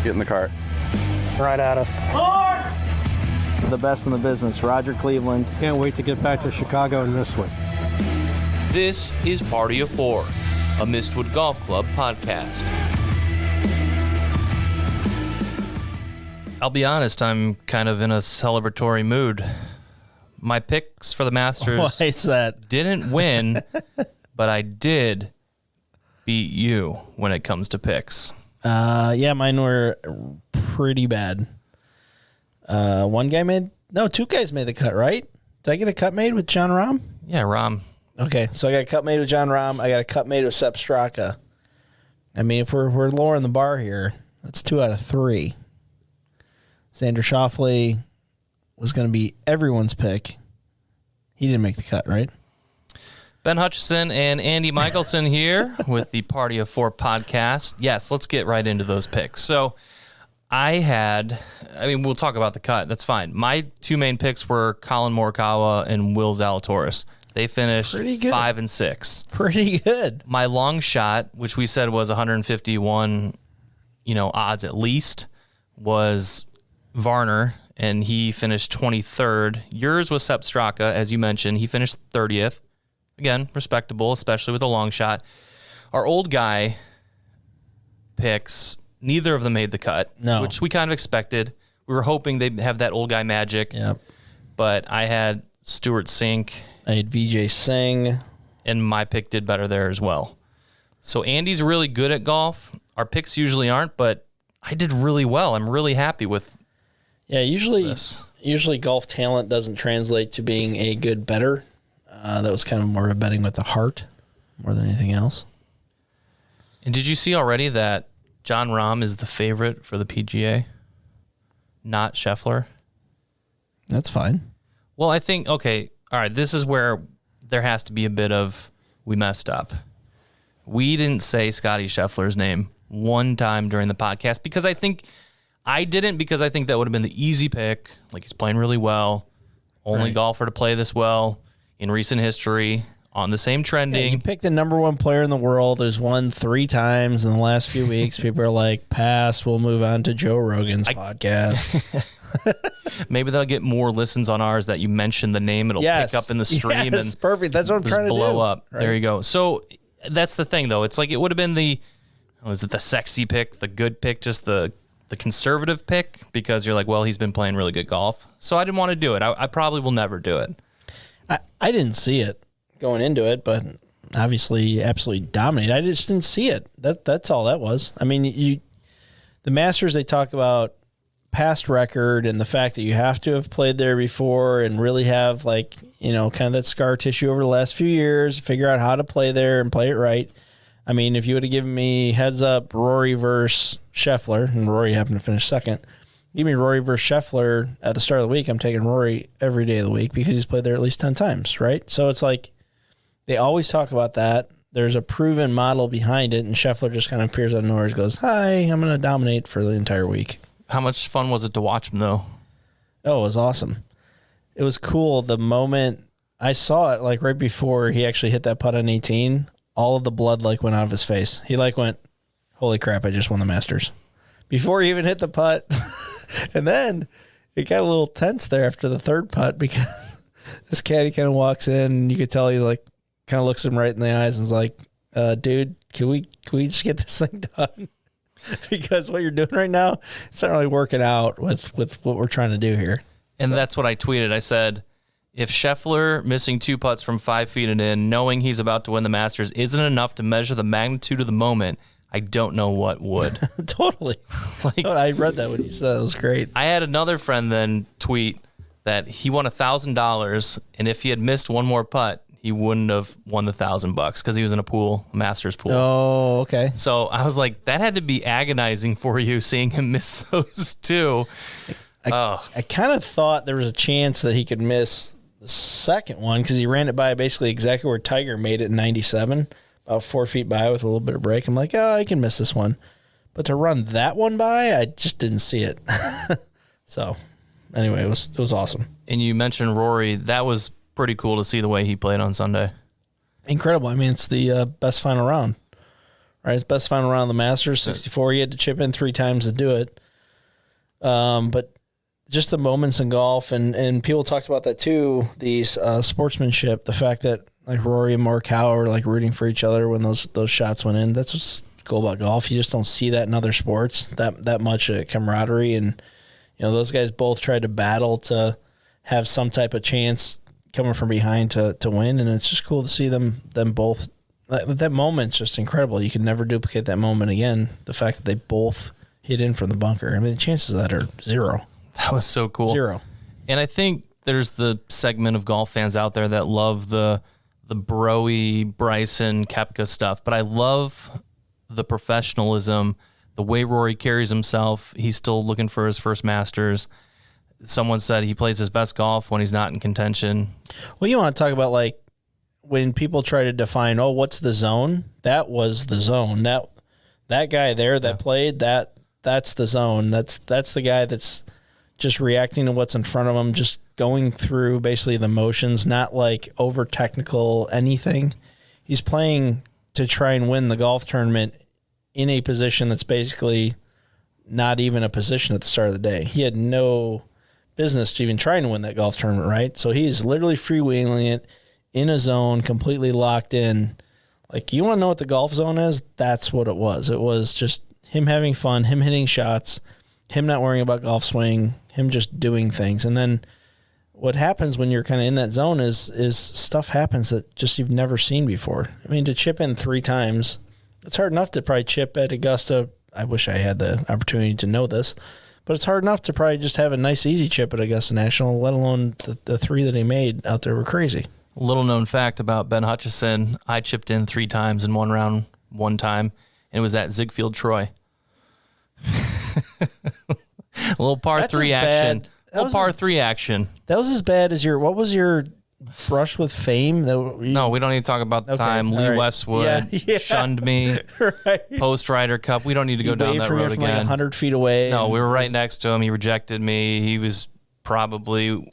Get in the cart. Right at us. The best in the business, Roger Cleveland. Can't wait to get back to Chicago in this one. This is Party of Four, a Mistwood Golf Club podcast. I'll be honest, I'm kind of in a celebratory mood. My picks for the Masters Why is that? didn't win, but I did beat you when it comes to picks. Yeah, mine were pretty bad. Two guys made the cut, right? Did I get a cut made with John Rahm? Yeah, Rahm. Okay, so I got a cut made with John Rahm. I got a cut made with Sepp Straka. I mean, if we're lowering the bar here, that's 2 out of 3. Xander Schauffele was going to be everyone's pick. He didn't make the cut, right? Ben Hutchison and Andy Michelson here with the Party of Four podcast. Yes, let's get right into those picks. So we'll talk about the cut. That's fine. My 2 main picks were Colin Morikawa and Will Zalatoris. They finished 5 and 6. Pretty good. My long shot, which we said was 151, odds at least, was Varner, and he finished 23rd. Yours was Sepp Straka, as you mentioned. He finished 30th. Again, respectable, especially with a long shot. Our old guy picks, neither of them made the cut, which we kind of expected. We were hoping they'd have that old guy magic. Yep. But I had Stuart Sink. I had Vijay Singh. And my pick did better there as well. So Andy's really good at golf. Our picks usually aren't, but I did really well. I'm really happy with Usually golf talent doesn't translate to being a good bettor. That was kind of more of betting with the heart more than anything else. And did you see already that Jon Rahm is the favorite for the PGA, not Scheffler? That's fine. Well, I think, okay, all right, this is where there has to be a bit of we messed up. We didn't say Scottie Scheffler's name one time during the podcast because I think that would have been the easy pick. Like, he's playing really well. Only golfer to play this well in recent history, on the same trending. Yeah, you picked the number 1 player in the world who's won 3 times in the last few weeks. People are like, pass, we'll move on to Joe Rogan's podcast. Maybe they'll get more listens on ours that you mention the name. It'll pick up in the stream. Yes, and perfect. That's what I'm trying to blow do. Up. Right. There you go. So that's the thing, though. It's like it would have been the sexy pick, the good pick, just the conservative pick, because you're like, well, he's been playing really good golf. So I didn't want to do it. I probably will never do it. I didn't see it going into it, but obviously absolutely dominated. I just didn't see it. That's all that was. I mean, the Masters, they talk about past record and the fact that you have to have played there before and really have kind of that scar tissue over the last few years, figure out how to play there and play it right. I mean, if you would have given me heads up Rory versus Scheffler, and Rory happened to finish second, give me Rory versus Scheffler at the start of the week, I'm taking Rory every day of the week because he's played there at least 10 times, right? So it's like they always talk about that. There's a proven model behind it, and Scheffler just kind of appears out of nowhere and goes, hi, I'm going to dominate for the entire week. How much fun was it to watch him, though? Oh, it was awesome. It was cool. The moment I saw it, like right before he actually hit that putt on 18, all of the blood went out of his face. He went, holy crap, I just won the Masters. Before he even hit the putt. And then it got a little tense there after the third putt because this caddy kind of walks in and you could tell he kind of looks him right in the eyes and is like, dude, can we just get this thing done? Because what you're doing right now, it's not really working out with what we're trying to do here. And that's what I tweeted. I said, if Scheffler missing 2 putts from 5 feet and in, knowing he's about to win the Masters, isn't enough to measure the magnitude of the moment, I don't know what would. Totally. I read that when you said it. It was great. I had another friend then tweet that he won $1,000, and if he had missed one more putt, he wouldn't have won the $1,000 because he was in a Masters pool. Oh, okay. So I was like, that had to be agonizing for you, seeing him miss those 2. I kind of thought there was a chance that he could miss the second one because he ran it by basically exactly where Tiger made it in 97. About 4 feet by with a little bit of break. I'm like, I can miss this one. But to run that one by, I just didn't see it. So, anyway, it was awesome. And you mentioned Rory. That was pretty cool to see the way he played on Sunday. Incredible. I mean, it's the best final round, right? His best final round of the Masters, 64. He had to chip in 3 times to do it. But just the moments in golf, and people talked about that too, these sportsmanship, the fact that like Rory and Morikawa are like rooting for each other when those shots went in. That's what's cool about golf. You just don't see that in other sports, that much camaraderie. And, those guys both tried to battle to have some type of chance coming from behind to win. And it's just cool to see them both. That moment's just incredible. You can never duplicate that moment again. The fact that they both hit in from the bunker. I mean, the chances of that are 0. That was so cool. 0. And I think there's the segment of golf fans out there that love the bro-y Bryson Koepka stuff, but I love the professionalism, the way Rory carries himself. He's still looking for his first Masters. Someone said he plays his best golf when he's not in contention. Well, you want to talk about like when people try to define, what's the zone? That was the zone. That guy there that played, that's the zone. That's the guy that's just reacting to what's in front of him, just going through basically the motions, not like over technical anything. He's playing to try and win the golf tournament in a position that's basically not even a position at the start of the day. He had no business to even trying to win that golf tournament, right? So he's literally freewheeling it in a zone, completely locked in. Like, you want to know what the golf zone is? That's what it was. It was just him having fun, him hitting shots, him not worrying about golf swing, him just doing things. And then what happens when you're kind of in that zone is stuff happens that just you've never seen before. I mean, to chip in 3 times, it's hard enough to probably chip at Augusta. I wish I had the opportunity to know this, but it's hard enough to probably just have a nice, easy chip at Augusta National, let alone the 3 that he made out there were crazy. Little known fact about Ben Hutchison, I chipped in 3 times in one round, one time, and it was at Ziegfeld Troy. A little par 3 action. Par 3 action. That was as bad as what was your brush with fame? No, we don't need to talk about the time. Lee Westwood shunned me. Right. Post Ryder Cup. We don't need to go down that road again. Like 100 feet away. No, we were right next to him. He rejected me. He was probably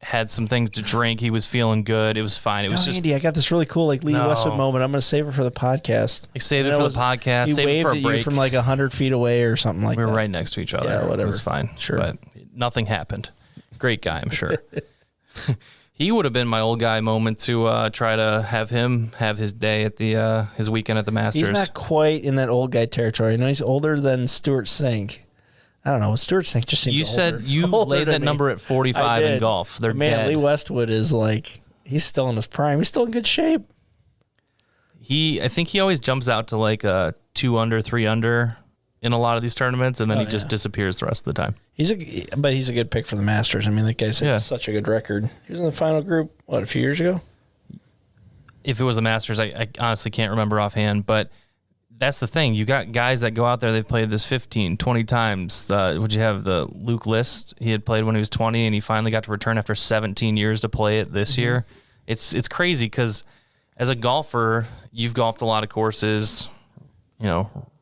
had some things to drink. He was feeling good. It was fine. It was just Andy, I got this really cool Lee Westwood moment. I'm going to save it for the podcast. I saved it for the podcast. Save it for a break. He waved at you from like 100 feet away or something like that. We were right next to each other. Yeah, whatever. It was fine. Sure. But nothing happened. Great guy, I'm sure. He would have been my old guy moment to try to have him have his day at the his weekend at the Masters. He's not quite in that old guy territory. I know he's older than Stuart Sink. I don't know. Stuart Sink just seems You older. said you laid that number at 45 in golf. They're dead. Lee Westwood is like, he's still in his prime. He's still in good shape. I think he always jumps out to like a 2 under, 3 under in a lot of these tournaments, and then he just disappears the rest of the time. But he's a good pick for the Masters. I mean, that guy's such a good record. He was in the final group, a few years ago? If it was the Masters, I honestly can't remember offhand, but that's the thing. You got guys that go out there, they've played this 15, 20 times. Would you have the Luke List? He had played when he was 20, and he finally got to return after 17 years to play it this year. It's crazy because as a golfer, you've golfed a lot of courses,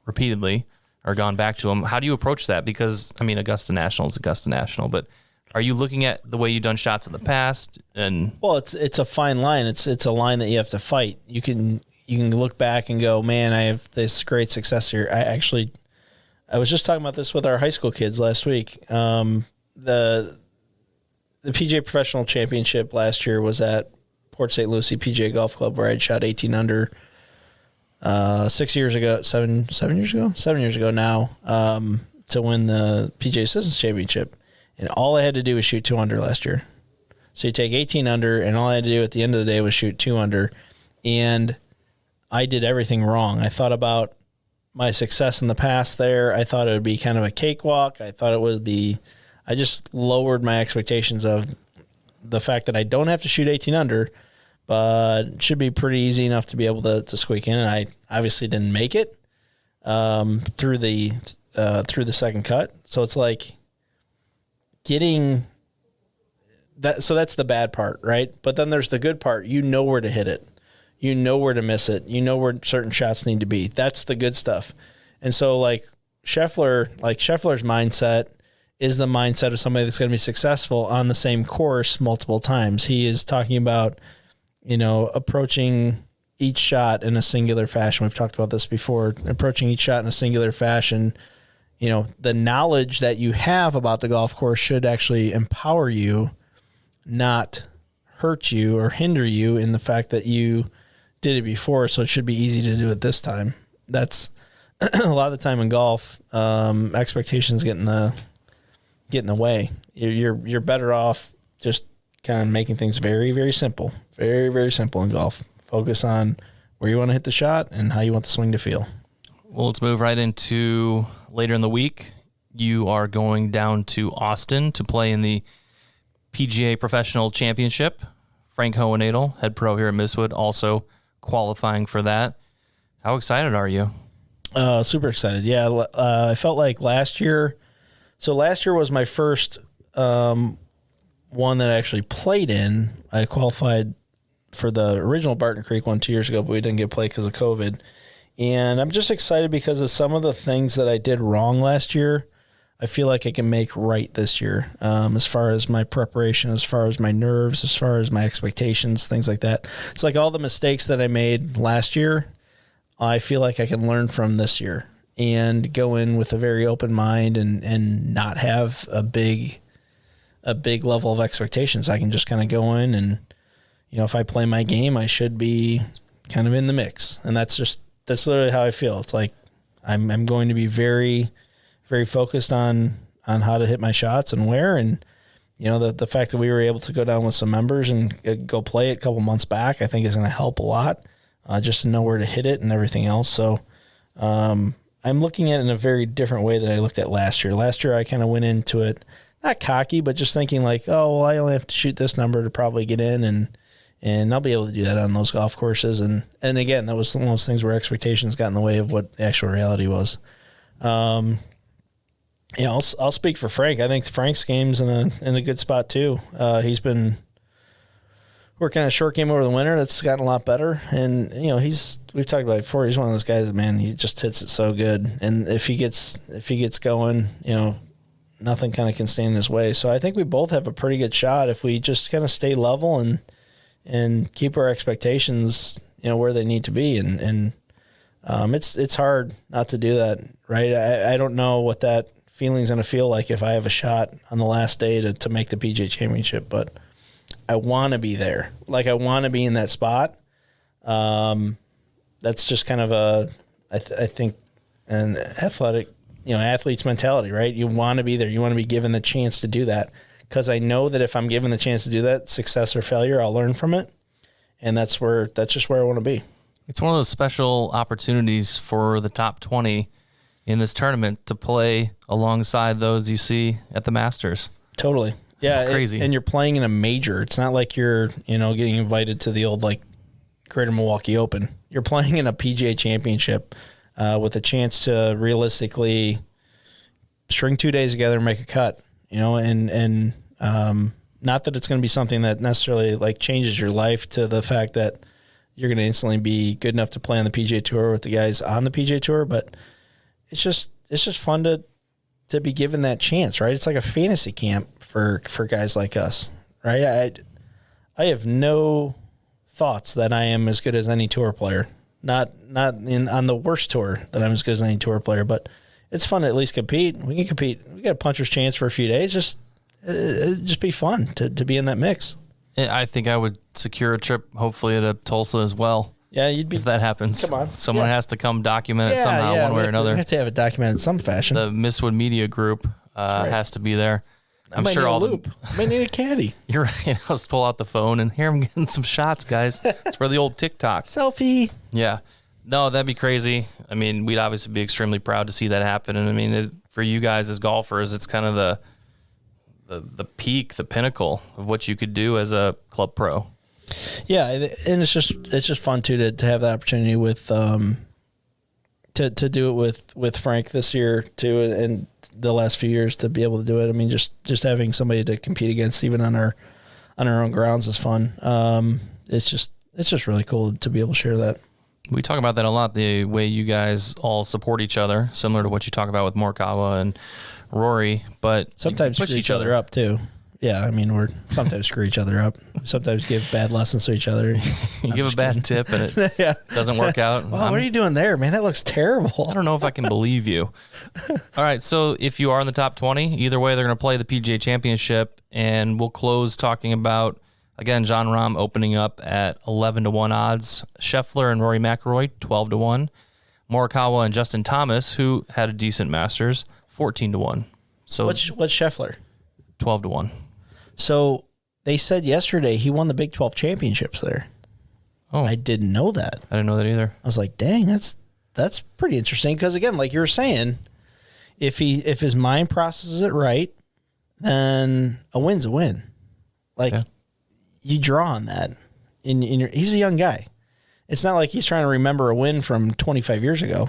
repeatedly, or gone back to them. How do you approach that? Because, I mean, Augusta National is Augusta National, but are you looking at the way you've done shots in the past? Well, it's a fine line. It's a line that you have to fight. You can look back and go, man, I have this great success here. I was just talking about this with our high school kids last week. The PGA Professional Championship last year was at Port St. Lucie PGA Golf Club, where I'd shot 18 under 7 years ago now, to win the PGA Citizens Championship. And all I had to do was shoot 2 under last year. So you take 18 under, and all I had to do at the end of the day was shoot 2 under. And I did everything wrong. I thought about my success in the past there. I thought it would be kind of a cakewalk. I just lowered my expectations of the fact that I don't have to shoot 18 under, but it should be pretty easy enough to be able to squeak in. And I obviously didn't make it through the second cut. So it's like getting that. So that's the bad part, right? But then there's the good part. You know where to hit it. You know where to miss it. You know where certain shots need to be. That's the good stuff. And so Scheffler's mindset is the mindset of somebody that's going to be successful on the same course multiple times. He is talking about, approaching each shot in a singular fashion. We've talked about this before. Approaching each shot in a singular fashion, the knowledge that you have about the golf course should actually empower you, not hurt you or hinder you in the fact that you did it before. So it should be easy to do it this time. That's a lot of the time in golf. Expectations get in the way. You're better off just kind of making things very, very simple. Very, very simple in golf. Focus on where you want to hit the shot and how you want the swing to feel. Well, let's move right into later in the week. You are going down to Austin to play in the PGA Professional Championship. Frank Hohenadel, head pro here at Mistwood, also qualifying for that. How excited are you? Super excited. Yeah, I felt like last year. So last year was my first one that I actually played in. I qualified for the original Barton Creek one 2 years ago, but we didn't get played because of COVID. And I'm just excited because of some of the things that I did wrong last year. I feel like I can make right this year, as far as my preparation, as far as my nerves, as far as my expectations, things like that. It's like all the mistakes that I made last year, I feel like I can learn from this year and go in with a very open mind and not have a big level of expectations. I can just kind of go in and, if I play my game, I should be kind of in the mix. And that's literally how I feel. It's like I'm going to be very, very focused on how to hit my shots and where. And, the fact that we were able to go down with some members and go play it a couple months back, I think is going to help a lot, just to know where to hit it and everything else. So I'm looking at it in a very different way than I looked at last year. Last year, I kind of went into it, not cocky, but just thinking like, oh, well, I only have to shoot this number to probably get in, and I'll be able to do that on those golf courses. And again, that was one of those things where expectations got in the way of what the actual reality was. I'll speak for Frank. I think Frank's game's in a good spot too. He's been working on a short game over the winter that's gotten a lot better. And, we've talked about it before. He's one of those guys that, man, he just hits it so good. And if he gets going, nothing kind of can stand in his way. So I think we both have a pretty good shot if we just kind of stay level and keep our expectations, where they need to be. And it's hard not to do that, right? I don't know what that feeling's going to feel like if I have a shot on the last day to make the PGA Championship, but I want to be there. Like, I want to be in that spot. That's just kind of I think an athletic, athlete's mentality, right? You want to be there. You want to be given the chance to do that. Because I know that if I'm given the chance to do that, success or failure, I'll learn from it. And that's just where I want to be. It's one of those special opportunities for the top 20 in this tournament to play alongside those you see at the Masters. Totally. Yeah. It's crazy. And you're playing in a major. It's not like you're, getting invited to the old, Greater Milwaukee Open. You're playing in a PGA Championship with a chance to realistically string 2 days together and make a cut, and not that it's going to be something that necessarily changes your life to the fact that you're going to instantly be good enough to play on the PGA Tour with the guys on the PGA Tour, but it's just fun to be given that chance, right? It's like a fantasy camp for guys like us, right? I have no thoughts that I am as good as any tour player, not on the worst tour that I'm as good as any tour player, but it's fun to at least compete. We can compete. We got a puncher's chance for a few days. It'd just be fun to be in that mix. I think I would secure a trip, hopefully, to Tulsa as well. Yeah, you'd be. If that happens. Come on. Someone has to come document it somehow, one way or another. We have to have it documented in some fashion. The Mistwood Media Group has to be there. I'm sure all the. I might need a caddy. You're right. I'll just pull out the phone and here I'm getting some shots, guys. It's for the old TikTok. Selfie. Yeah. No, that'd be crazy. I mean, we'd obviously be extremely proud to see that happen. And I mean, for you guys as golfers, it's kind of the peak, the pinnacle of what you could do as a club pro. Yeah, and it's just fun too to have the opportunity with to do it with Frank this year too, and the last few years to be able to do it. I mean, just having somebody to compete against even on our own grounds is fun. It's just really cool to be able to share that. We talk about that a lot, the way you guys all support each other, similar to what you talk about with Morikawa and Rory, but sometimes push each other up too. Yeah, I mean, we're sometimes screw each other up. We sometimes give bad lessons to each other. You give a bad tip and it Yeah. doesn't work out. Wow, what are you doing there, man? That looks terrible. I don't know if I can believe you. All right, so if you are in the top 20, either way, they're going to play the PGA Championship, and we'll close talking about, again, Jon Rahm opening up at 11-1 odds. Scheffler and Rory McIlroy, 12-1. Morikawa and Justin Thomas, who had a decent Masters, 14-1. So What's Scheffler? 12-1. So they said yesterday he won the Big 12 championships there. Oh, I didn't know that. I didn't know that either. I was like, dang, that's pretty interesting. Because again, like you were saying, if his mind processes it right, then a win's a win. Like you draw on that. He's a young guy. It's not like he's trying to remember a win from 25 years ago.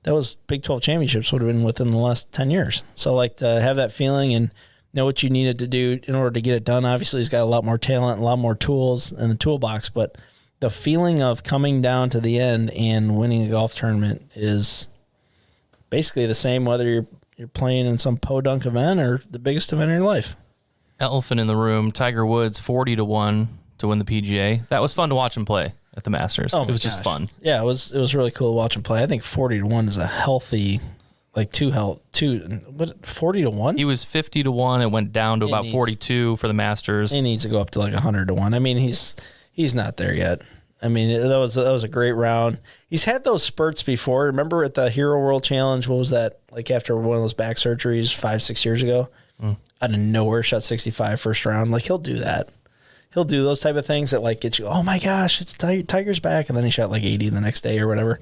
That was Big 12 championships would have been within the last 10 years. So like to have that feeling and know what you needed to do in order to get it done. Obviously, he's got a lot more talent, a lot more tools in the toolbox, but the feeling of coming down to the end and winning a golf tournament is basically the same whether you're playing in some podunk event or the biggest event in your life. Elephant in the room, Tiger Woods, 40-1 to win the PGA. That was fun to watch him play at the Masters. It was just fun. Yeah, it was really cool to watch him play. I think 40-1 is a healthy, like 40-1? He was 50-1. It went down to about 42 for the Masters. He needs to go up to like 100-1. I mean, he's not there yet. I mean, that was a great round. He's had those spurts before. Remember at the Hero World Challenge, what was that? Like after one of those back surgeries 5-6 years ago? Out of nowhere, shot 65 first round. Like he'll do that. He'll do those type of things that like get you, oh my gosh, it's Tiger's back. And then he shot like 80 the next day or whatever.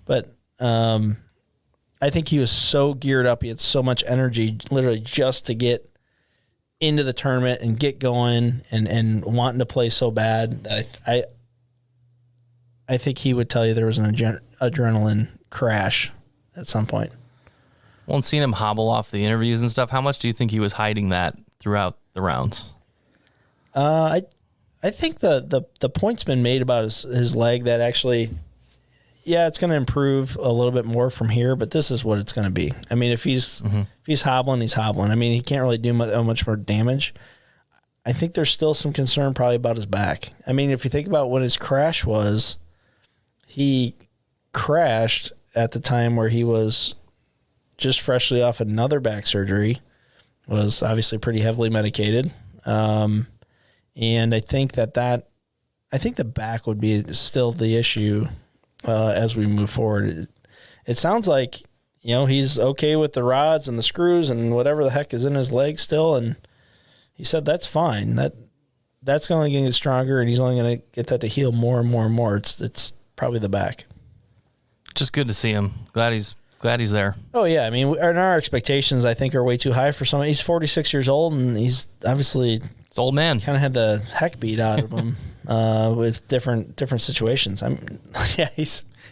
But I think he was so geared up. He had so much energy literally just to get into the tournament and get going and wanting to play so bad that I think he would tell you there was an adrenaline crash at some point. Well, and seeing him hobble off the interviews and stuff, how much do you think he was hiding that throughout the rounds? I think the point's been made about his leg that actually, yeah, it's going to improve a little bit more from here, but this is what it's going to be. I mean, if he's hobbling, he's hobbling. I mean, he can't really do much more damage. I think there's still some concern probably about his back. I mean, if you think about when his crash was, he crashed at the time where he was just freshly off another back surgery, was obviously pretty heavily medicated. And I think I think the back would be still the issue as we move forward. It sounds like, he's okay with the rods and the screws and whatever the heck is in his leg still. And he said, that's fine. That's only going to get stronger, and he's only going to get that to heal more and more and more. It's probably the back. Just good to see him. Glad he's there. Oh yeah. I mean, our expectations, I think, are way too high for someone. He's 46 years old, and he's obviously it's old man. Kind of had the heck beat out of him with different situations.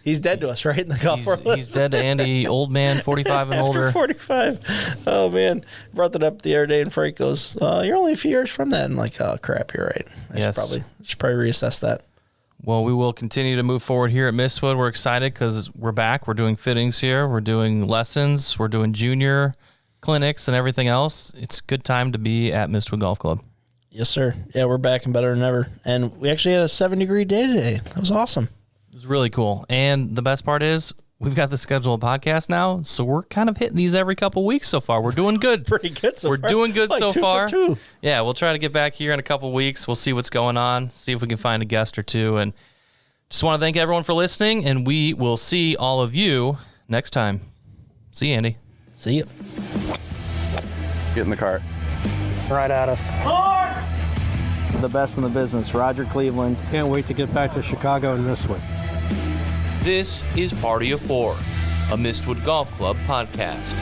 He's dead to us, right? In the golf world. He's dead to Andy, old man, 45 and older. 45. Oh man, brought that up the other day, and Frank goes, "You're only a few years from that." And I'm like, "Oh crap, you're right. I should probably reassess that." Well, we will continue to move forward here at Mistwood. We're excited because we're back. We're doing fittings here. We're doing lessons. We're doing junior clinics and everything else. It's a good time to be at Mistwood Golf Club. Yes, sir. Yeah, we're back and better than ever. And we actually had a 7-degree day today. That was awesome. It was really cool. And the best part is we've got the scheduled podcast now, so we're kind of hitting these every couple weeks so far. We're doing good. Pretty good so far. We're doing good like so 2 far. for 2. Yeah, we'll try to get back here in a couple weeks. We'll see what's going on, see if we can find a guest or two. And just want to thank everyone for listening, and we will see all of you next time. See you, Andy. See you. Get in the cart. Right at us. The best in the business, Roger Cleveland. Can't wait to get back to Chicago in this one. This is Party of Four, a Mistwood Golf Club podcast.